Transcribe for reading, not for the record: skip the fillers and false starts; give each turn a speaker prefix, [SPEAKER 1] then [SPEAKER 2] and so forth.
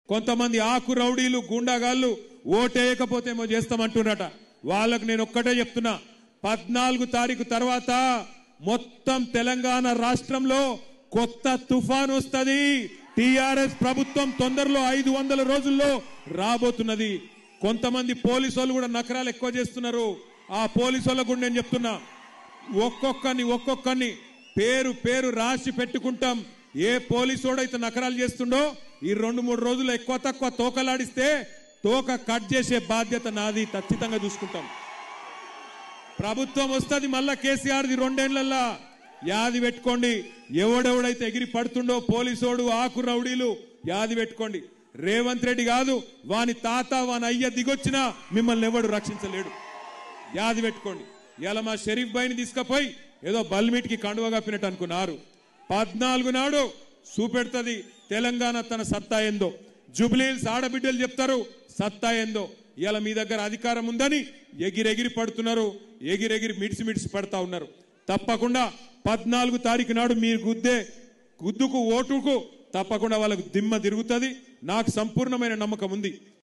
[SPEAKER 1] కొంతమంది ఆకు రౌడీలు గుండాగాళ్ళు ఓటేయకపోతేమో చేస్తామంటున్నారట. వాళ్ళకు నేను ఒక్కటే చెప్తున్నా, 14 తారీఖు తర్వాత మొత్తం తెలంగాణ రాష్ట్రంలో కొత్త తుఫాన్ వస్తది. టిఆర్ఎస్ ప్రభుత్వం తొందరలో 500 రోజుల్లో రాబోతున్నది. కొంతమంది పోలీసు వాళ్ళు కూడా నకరాలు ఎక్కువ చేస్తున్నారు. ఆ పోలీసు వాళ్ళకు కూడా నేను చెప్తున్నా, ఒక్కొక్కరిని పేరు రాసి పెట్టుకుంటాం. ఏ పోలీసోడైతే నకరాలు చేస్తుండో ఈ 2-3 రోజులు ఎక్కువ తక్కువ తోకలాడిస్తే తోక కట్ చేసే బాధ్యత నాది. ఖచ్చితంగా చూసుకుంటాం. ప్రభుత్వం వస్తుంది మళ్ళా కేసీఆర్ది 2 ఏళ్లల్లా. యాది పెట్టుకోండి. ఎవడెవడైతే ఎగిరి పడుతుండో పోలీసోడు ఆకు రౌడీలు యాది పెట్టుకోండి. రేవంత్ రెడ్డి కాదు, వాని తాత వాని అయ్య దిగొచ్చినా మిమ్మల్ని ఎవడు రక్షించలేడు. యాది పెట్టుకోండి. ఇలా మా షరీఫ్ భాయ్ని తీసుకుపోయి ఏదో బల్మీట్కి కండువ కప్పినట్టు అనుకున్నారు. 14 నాడు చూపెడుతుంది తెలంగాణ తన సత్తా ఏందో. జుబ్లీహిల్స్ ఆడబిడ్డలు చెప్తారు సత్తా ఏందో. ఇలా మీ దగ్గర అధికారం ఉందని ఎగిరెగిరి పడుతున్నారు. ఎగిరెగిరి మిడిసి పడతా ఉన్నారు. తప్పకుండా 14 తారీఖు నాడు మీరు గుద్దుకు ఓటుకు తప్పకుండా వాళ్ళకు దిమ్మ తిరుగుతుంది. నాకు సంపూర్ణమైన నమ్మకం ఉంది.